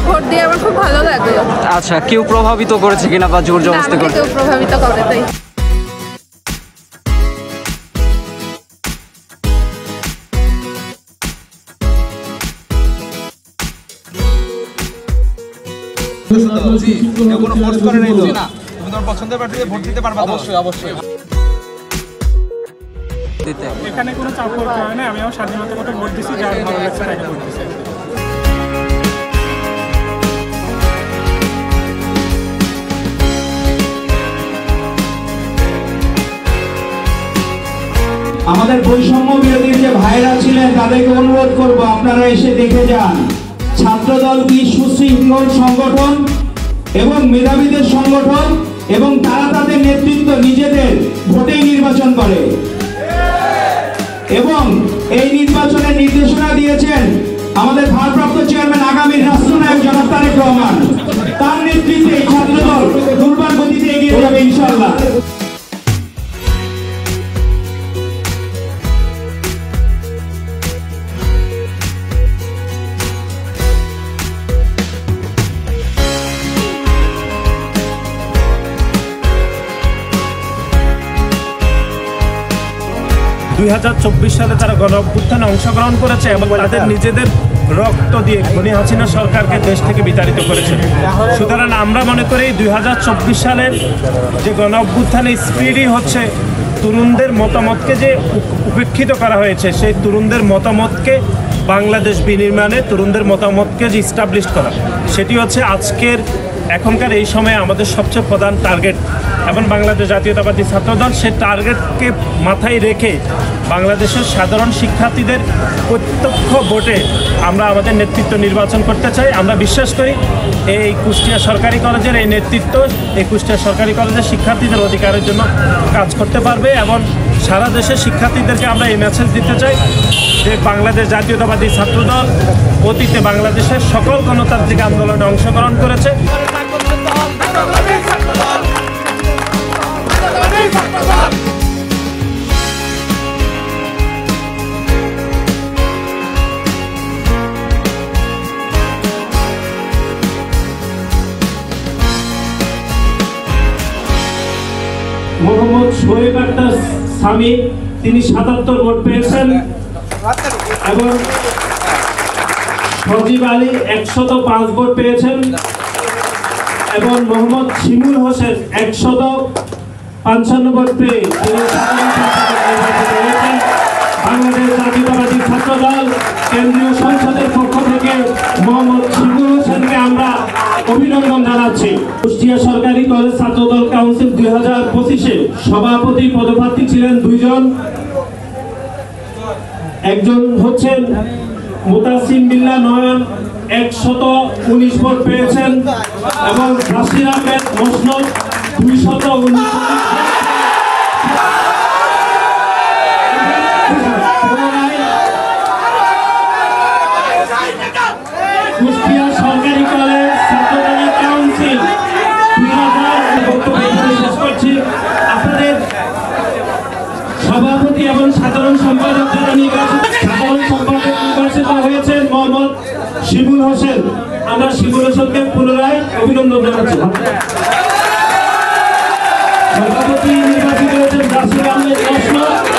Vote দিয়ে আমার খুব ভালো লাগলো। আচ্ছা, কেউ প্রভাবিত করেছে কিনা বা জোর জবরদস্তি করে? কেউ প্রভাবিত করে তাই। কোনো ফোর্স করে নাই তো? না, তুমি তোমার পছন্দের প্রার্থীকে ভোট দিতে পারবা? অবশ্যই অবশ্যই। এখানে কোনো চাপ করতে হয় না, আমি আমার স্বাধীনতা মতো ভোট দিচ্ছি, যার ভালো লাগছে তাকে ভোট দিচ্ছি। আমাদের বৈষম্য বিরোধী যে ভাইরা ছিলেন তাদেরকে অনুরোধ করব, আপনারা এসে দেখে যান ছাত্রদল কি সুশৃঙ্খল সংগঠন এবং মেধাবীদের সংগঠন, এবং তারা তাদের নেতৃত্ব নিজেদের ভোটেই নির্বাচন করে এবং এই নির্বাচনের নির্দেশনা দিয়েছেন আমাদের ভারপ্রাপ্ত চেয়ারম্যান আগামী রাষ্ট্রনায়ক জনাব তারেক রহমান। তার নেতৃত্বে এই ছাত্রদল দুর্বার গতিতে এগিয়ে যাবে ইনশাআল্লাহ। 2024 সালে তারা গণ অভ্যুত্থানে অংশগ্রহণ করেছে এবং তাদের নিজেদের রক্ত দিয়ে খুনি হাসিনা সরকারকে দেশ থেকে বিতাড়িত করেছে। সুতরাং আমরা মনে করি 2024 সালের যে গণ অভ্যুত্থানের স্পিডই হচ্ছে তরুণদের মতামতকে যে উপেক্ষিত করা হয়েছে, সেই তরুণদের মতামতকে বাংলাদেশ বিনির্মাণে তরুণদের মতামতকে যে ইস্টাবলিশ করা, সেটি হচ্ছে আজকের এখনকার এই সময়ে আমাদের সবচেয়ে প্রধান টার্গেট। এবং বাংলাদেশ জাতীয়তাবাদী ছাত্রদল সে টার্গেটকে মাথায় রেখে বাংলাদেশের সাধারণ শিক্ষার্থীদের প্রত্যক্ষ ভোটে আমরা আমাদের নেতৃত্ব নির্বাচন করতে চাই। আমরা বিশ্বাস করি এই কুষ্টিয়া সরকারি কলেজের এই নেতৃত্ব এই কুষ্টিয়া সরকারি কলেজের শিক্ষার্থীদের অধিকারের জন্য কাজ করতে পারবে এবং সারা দেশের শিক্ষার্থীদেরকে আমরা এই মেসেজ দিতে চাই যে বাংলাদেশ জাতীয়তাবাদী ছাত্রদল অতীতে বাংলাদেশের সকল গণতান্ত্রিক আন্দোলনে অংশগ্রহণ করেছে। মোহাম্মদ শোয়েব আক্তার স্বামী তিনি 77 ভোট পেয়েছেন এবং সজীব আলী 105 ভোট পেয়েছেন এবং মোহাম্মদ শিমুল হোসেন 155 ভোট পেয়ে তিনি বাংলাদেশ জাতীয়তাবাদী ছাত্রদল কেন্দ্রীয় সংসদের পক্ষ থেকে মোহাম্মদ শিমুল হোসেনকে আমরা অভিনন্দন জানাচ্ছি। কুষ্টিয়া সরকারি কলেজ ছাত্রদল কাউন্সিল 2025-এ সভাপতি পদপ্রার্থী ছিলেন দুইজন। একজন হচ্ছেন মুতাসিম বিল্লাহ নয়ন 119 ভোট পেয়েছেন এবং নাসির আহমেদ মসনদ 219। কুষ্টিয়া সরকারি কলেজ ছাত্রদলের কাউন্সিল 2000 শেষ করছি। আপনাদের সভাপতি এবং সাধারণ সম্পাদক যারা সাধারণ সম্পাদক নির্বাচিত হয়েছেন মোহাম্মদ শিমুল হোসেন। আমরা শিমুল হোসেনকে পুনরায় অভিনন্দন জানাচ্ছি। সভাপতি নির্বাচিত হয়েছেন নাসির আহমেদ মসনদ।